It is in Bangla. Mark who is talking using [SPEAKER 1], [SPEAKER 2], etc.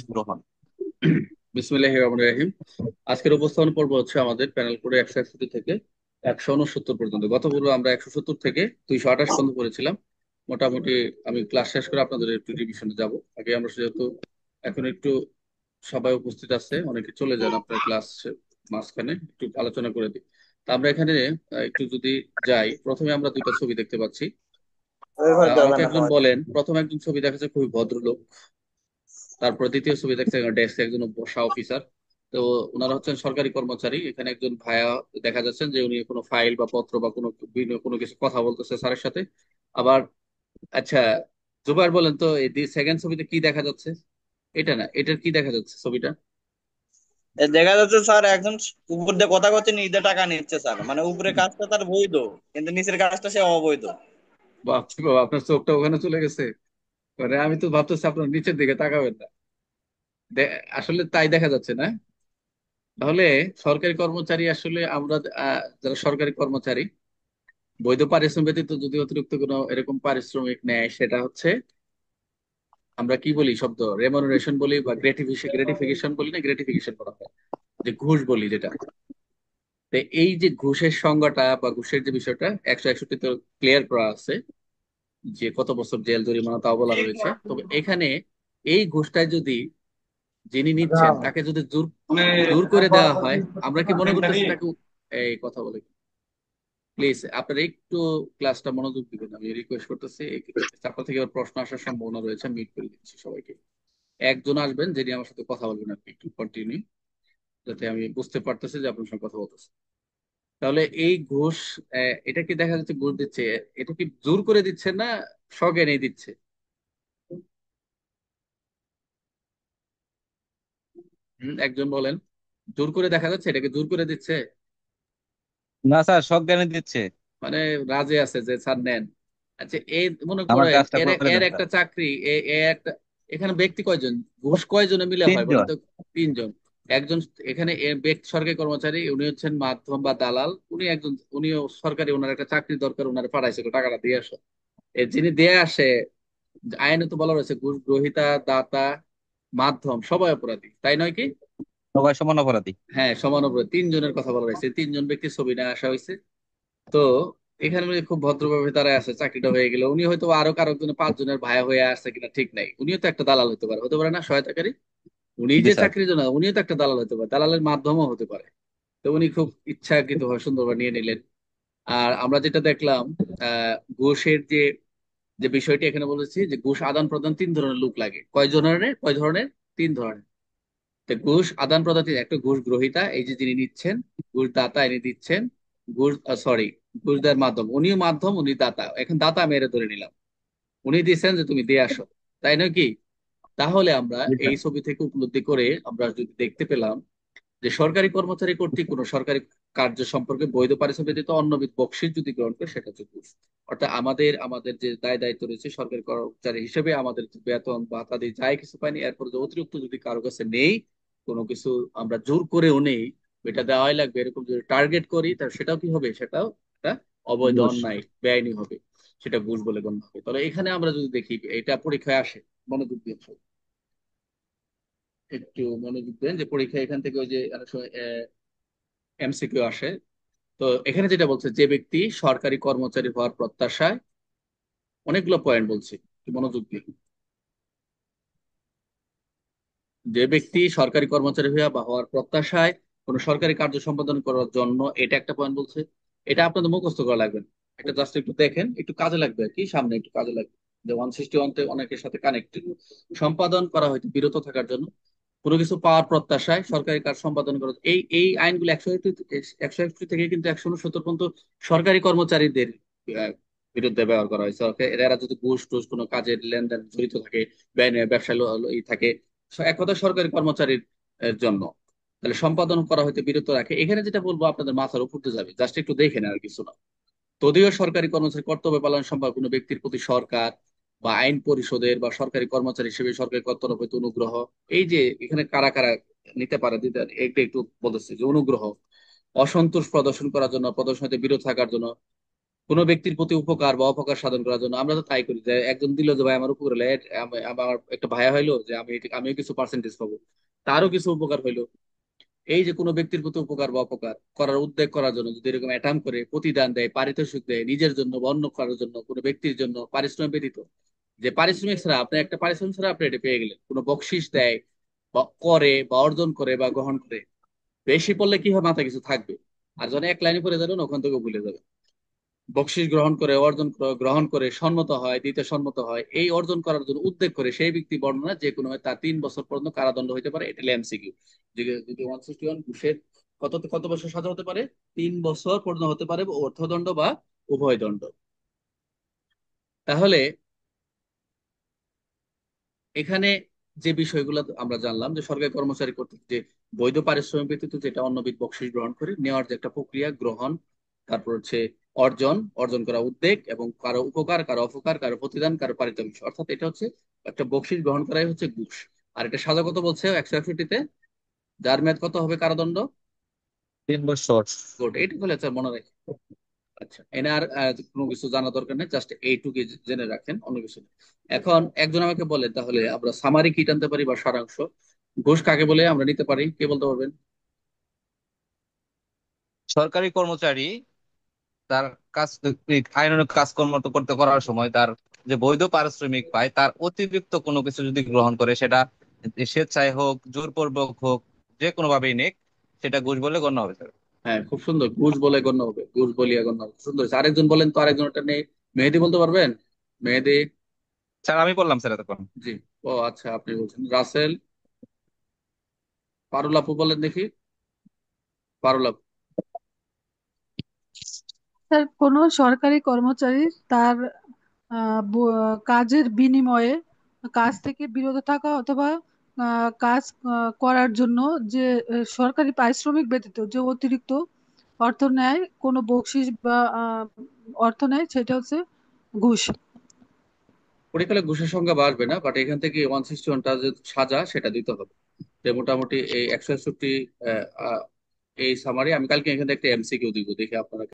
[SPEAKER 1] শুরু হন।
[SPEAKER 2] বিসমিল্লাহির রহমানির রহিম। আজকের উপস্থাপন পর্ব হচ্ছে আমাদের প্যানেল কোডে 161 থেকে 169 পর্যন্ত। গতগুলো আমরা 170 থেকে 228 পর্যন্ত করেছিলাম। মোটামুটি আমি ক্লাস শেষ করে আপনাদের একটু রিভিশনে যাব। আগে আমরা যেহেতু এখন একটু সবাই উপস্থিত আছে, অনেকে চলে যান আপনার ক্লাস মাঝখানে, একটু আলোচনা করে দিই। তা আমরা এখানে একটু যদি যাই, প্রথমে আমরা দুইটা ছবি দেখতে পাচ্ছি। আমাকে একজন বলেন, প্রথম একজন ছবি দেখা যাচ্ছে খুবই ভদ্রলোক। তারপর দ্বিতীয় ছবি দেখছে ডেস্কে একজন বসা অফিসার। তো ওনারা হচ্ছেন সরকারি কর্মচারী। এখানে একজন ভাইয়া দেখা যাচ্ছেন যে উনি কোনো ফাইল বা পত্র বা কোনো কিছু কথা বলতেছে স্যারের সাথে। আবার আচ্ছা, জুবাইর বলেন তো এই সেকেন্ড ছবিতে কি দেখা যাচ্ছে? এটা না, এটার কি দেখা যাচ্ছে ছবিটা?
[SPEAKER 1] দেখা যাচ্ছে স্যার একজন উপর দিয়ে কথা করছে, নিচ দিয়ে টাকা নিচ্ছে স্যার। মানে উপরে কাজটা তার বৈধ, কিন্তু নিচের কাজটা সে অবৈধ।
[SPEAKER 2] বাপরে বাবা, আপনার চোখটা ওখানে চলে গেছে। মানে আমি তো ভাবতেছি আপনার নিচের দিকে তাকাবেন না। আসলে তাই দেখা যাচ্ছে না? তাহলে সরকারি কর্মচারী আসলে আমরা যারা সরকারি কর্মচারী, বৈধ পারিশ্রমিক ব্যতীত যদি অতিরিক্ত কোনো এরকম পারিশ্রমিক নেয়, সেটা হচ্ছে আমরা কি বলি শব্দ, রেমুনারেশন বলি বা গ্রেটিফিকেশন বলি, না গ্রেটিফিকেশন করা হয়, যে ঘুষ বলি যেটা। তো এই যে ঘুষের সংজ্ঞাটা বা ঘুষের যে বিষয়টা 161 তো ক্লিয়ার করা আছে, যে কত বছর জেল জরিমানা তাও বলা রয়েছে। তবে এখানে এই ঘুষটায় যদি যিনি নিচ্ছেন তাকে যদি জোর জোর করে দেওয়া হয়, আমরা কি মনে করতেছি তাকে এই কথা বলে? প্লিজ আপনারা একটু ক্লাসটা মনোযোগ দিবেন, আমি রিকোয়েস্ট করতেছি। আপনার থেকে আবার প্রশ্ন আসার সম্ভাবনা রয়েছে, আমি মিট করে দিচ্ছি সবাইকে। একজন আসবেন যিনি আমার সাথে কথা বলবেন আর কি, একটু কন্টিনিউ, যাতে আমি বুঝতে পারতেছি যে আপনার সঙ্গে কথা বলতেছে। তাহলে এই ঘুষ, এটা কি দেখা যাচ্ছে ঘুষ দিচ্ছে, এটা কি জোর করে দিচ্ছে না সজ্ঞানে দিচ্ছে? একজন বলেন, জোর করে দেখা যাচ্ছে, এটাকে জোর করে দিচ্ছে?
[SPEAKER 1] না স্যার, সজ্ঞানে দিচ্ছে।
[SPEAKER 2] মানে রাজে আছে যে স্যার নেন। আচ্ছা, এই মনে
[SPEAKER 1] আমার
[SPEAKER 2] করেন
[SPEAKER 1] কাজটা
[SPEAKER 2] এর
[SPEAKER 1] করে
[SPEAKER 2] এর
[SPEAKER 1] দেন স্যার।
[SPEAKER 2] একটা চাকরি, একটা, এখানে ব্যক্তি কয়জন, ঘুষ কয়জনে মিলে হয় বলেন
[SPEAKER 1] তিনজন।
[SPEAKER 2] তো? তিনজন। একজন এখানে ব্যক্তি সরকারি কর্মচারী, উনি হচ্ছেন মাধ্যম বা দালাল, উনি একজন, উনিও সরকারি, ওনার একটা চাকরি দরকার, ওনার পাঠাইছে টাকাটা দিয়ে আসো। যিনি দিয়ে আসে, আইনে তো বলা রয়েছে ঘুষ গ্রহীতা, দাতা, মাধ্যম সবাই অপরাধী, তাই নয় কি?
[SPEAKER 1] সবাই সমান অপরাধী।
[SPEAKER 2] হ্যাঁ, সমান অপরাধী। তিনজনের কথা বলা হয়েছে, তিনজন ব্যক্তির ছবি নিয়ে আসা হয়েছে। তো এখানে উনি খুব ভদ্রভাবে তারা আছে, চাকরিটা হয়ে গেল। উনি হয়তো আরো কারো জন্য 5 জনের ভাইয়া হয়ে আসছে কিনা ঠিক নাই, উনিও তো একটা দালাল হতে পারে, হতে পারে না সহায়তাকারী? উনি
[SPEAKER 1] জি
[SPEAKER 2] যে
[SPEAKER 1] স্যার।
[SPEAKER 2] চাকরির জন্য, উনিও তো একটা দালাল হতে পারে, দালালের মাধ্যমও হতে পারে। তো উনি খুব ইচ্ছাকৃত ভাবে সুন্দরভাবে নিয়ে নিলেন। আর আমরা যেটা দেখলাম, ঘুষের যে যে বিষয়টি এখানে বলেছি, যে ঘুষ আদান প্রদান 3 ধরনের লোক লাগে। কয় ধরনের? 3 ধরনের। তো ঘুষ আদান প্রদান একটা ঘুষ গ্রহীতা, এই যে যিনি নিচ্ছেন, ঘুষ দাতা ইনি দিচ্ছেন, ঘুষ সরি, ঘুষ দেওয়ার মাধ্যম, উনিও মাধ্যম উনি দাতা, এখন দাতা মেরে ধরে নিলাম, উনি দিচ্ছেন যে তুমি দিয়ে আসো, তাই নয় কি? তাহলে আমরা
[SPEAKER 1] জি
[SPEAKER 2] এই
[SPEAKER 1] স্যার।
[SPEAKER 2] ছবি থেকে উপলব্ধি করে আমরা যদি দেখতে পেলাম যে সরকারি কর্মচারী কর্তৃক কোনো সরকারি কার্য সম্পর্কে বৈধ পারিশ্রমিক ব্যতীত অন্যবিধ বকশিশ যদি গ্রহণ করে, সেটা হচ্ছে ঘুষ। অর্থাৎ আমাদের আমাদের যে দায় দায়িত্ব রয়েছে সরকারি কর্মচারী হিসেবে, আমাদের যে বেতন ভাতা দিয়ে যাই কিছু পাইনি, এরপর যে অতিরিক্ত যদি কারো কাছে নেই, কোনো কিছু আমরা জোর করেও নেই, এটা দেওয়াই লাগবে এরকম যদি টার্গেট করি, তাহলে সেটাও কি হবে? সেটাও একটা অবৈধ
[SPEAKER 1] ঘুষ।
[SPEAKER 2] অন্যায় বেআইনি হবে, সেটা ঘুষ বলে গণ্য হবে। তাহলে এখানে আমরা যদি দেখি এটা পরীক্ষায় আসে, মনোযোগ দিয়ে একটু মনোযোগ দেন, যে পরীক্ষা এখান থেকে ওই যে অনেক সময় এমসিকিউ আসে। তো এখানে যেটা বলছে, যে ব্যক্তি সরকারি কর্মচারী হওয়ার প্রত্যাশায়, অনেকগুলো পয়েন্ট বলছে, একটু মনোযোগ দিন। যে ব্যক্তি সরকারি কর্মচারী হইয়া বা হওয়ার প্রত্যাশায় কোন সরকারি কার্য সম্পাদন করার জন্য, এটা একটা পয়েন্ট বলছে। এটা আপনাদের মুখস্থ করা লাগবে না, এটা জাস্ট একটু দেখেন, একটু কাজে লাগবে আর কি, সামনে একটু কাজে লাগবে। যে 161 অনেকের সাথে কানেক্টেড। সম্পাদন করা হয়তো বিরত থাকার জন্য, কোনো কিছু পাওয়ার প্রত্যাশায় সরকারি কাজ সম্পাদন করা, এই এই আইনগুলো 161 থেকে কিন্তু 169 পর্যন্ত সরকারি কর্মচারীদের আহ, বিরুদ্ধে ব্যবহার করা হয়েছে। এরা যদি ঘুষ টুস কোনো কাজের লেনদেন জড়িত থাকে, ব্যবসায় থাকে, এক কথা সরকারি কর্মচারীর জন্য, তাহলে সম্পাদন করা হইতে বিরত রাখে। এখানে যেটা বলবো আপনাদের মাথার উপর দিয়ে যাবে, জাস্ট একটু দেখেন আর কিছু না। তদীয় সরকারি কর্মচারী কর্তব্য পালন সম্পর্কে কোনো ব্যক্তির প্রতি সরকার বা আইন পরিষদের বা সরকারি কর্মচারী হিসেবে সরকারি কর্তব্য হইতে অনুগ্রহ, এই যে এখানে কারা কারা নিতে পারে দিতে, একটু একটু বলতেছে যে অনুগ্রহ, অসন্তোষ প্রদর্শন করার জন্য, প্রদর্শন হতে বিরত থাকার জন্য, কোনো ব্যক্তির প্রতি উপকার বা অপকার সাধন করার জন্য আমরা তো তাই করি, যে একজন দিল যে ভাই আমার উপকার হলো, আমার একটা ভাইয়া হইলো যে আমিও কিছু পার্সেন্টেজ পাবো, তারও কিছু উপকার হইলো। এই যে কোনো ব্যক্তির প্রতি উপকার বা অপকার করার উদ্যোগ করার জন্য যদি এরকম অ্যাটাম করে প্রতিদান দেয়, পারিতোষিক দেয় নিজের জন্য বা অন্য কারোর জন্য, কোনো ব্যক্তির জন্য পারিশ্রমিক ব্যতীত, যে পারিশ্রমিক ছাড়া আপনি একটা পারিশ্রমিক ছাড়া আপনি এটা পেয়ে গেলেন, কোনো বকশিস দেয় বা করে বা অর্জন করে বা গ্রহণ করে, বেশি পড়লে কি হয়, মাথা কিছু থাকবে। আর যখন এক লাইনে পড়ে যাবেন ওখান থেকে ভুলে যাবেন। বকশিস গ্রহণ করে, গ্রহণ করে সম্মত হয়, দিতে সম্মত হয়, এই অর্জন করার জন্য উদ্যোগ করে সেই ব্যক্তি বর্ণনা যে কোনো হয়, তার 3 বছর পর্যন্ত কারাদণ্ড হতে পারে। এটা এমসিকিউ। যদি 161 ঘুষের কত কত বছর সাজা হতে পারে, 3 বছর পর্যন্ত হতে পারে অর্থদণ্ড বা উভয় দণ্ড। তাহলে এখানে যে বিষয়গুলো আমরা জানলাম, যে সরকারি কর্মচারী কর্তৃক যে বৈধ পারিশ্রমিক ব্যতীত যেটা অন্যবিধ বকশিস গ্রহণ করে নেওয়ার যে একটা প্রক্রিয়া, গ্রহণ, তারপর হচ্ছে অর্জন, অর্জন করা উদ্যোগ, এবং কারো উপকার, কারো অপকার, কারো প্রতিদান, কারো পারিতোষিক, অর্থাৎ এটা হচ্ছে একটা বকশিস গ্রহণ করাই হচ্ছে ঘুষ। আর এটা সাজা কত বলছে, 161-তে, যার মেয়াদ কত হবে কারাদণ্ড।
[SPEAKER 1] 3 বছর।
[SPEAKER 2] গুড, এইটা বলে আচ্ছা মনে রাখি। আচ্ছা, এনে আর কোনো কিছু জানা দরকার নেই, জাস্ট এইটুকু জেনে রাখেন, অন্য কিছু না। এখন একজন আমাকে বলে তাহলে আমরা সামারি কি টানতে পারি বা সারাংশ, ঘুষ কাকে বলে আমরা নিতে পারি, কে বলতে পারবেন?
[SPEAKER 1] সরকারি কর্মচারী তার কাজ, আইনানুগ কাজকর্ম তো করতে করার সময় তার যে বৈধ পারিশ্রমিক পায় তার অতিরিক্ত কোনো কিছু যদি গ্রহণ করে, সেটা স্বেচ্ছায় হোক জোরপূর্বক হোক, যে কোনো ভাবেই নিক, সেটা ঘুষ বলে গণ্য হবে স্যার।
[SPEAKER 2] হ্যাঁ, খুব সুন্দর, ঘুষ বলে গণ্য হবে, ঘুষ বলিয়া গণ্য হবে, সুন্দর হয়েছে। আরেকজন বলেন তো, আরেকজনটা নেই, মেহেদি বলতে পারবেন? মেহেদি।
[SPEAKER 1] স্যার আমি বললাম স্যার এতক্ষণ।
[SPEAKER 2] জি। ও আচ্ছা, আপনি বলছেন রাসেল। পারুল আপু বলেন দেখি, পারুল আপু।
[SPEAKER 3] স্যার, কোনো সরকারি কর্মচারী তার কাজের বিনিময়ে কাজ থেকে বিরত থাকা অথবা কাজ করার জন্য যে সরকারি পারিশ্রমিক ব্যতীত যে অতিরিক্ত অর্থ নেয়, কোনো বকশিস বা অর্থ নেয়, সেটা হচ্ছে ঘুষ।
[SPEAKER 2] পরীক্ষায় ঘুষের সংখ্যা বাড়বে না, বাট এখান থেকে 161টা যে সাজা সেটা দিতে হবে। যে মোটামুটি এই 161, এই সামারি আমি কালকে এখানে একটা এমসিকিউ দিব, দেখি আপনারা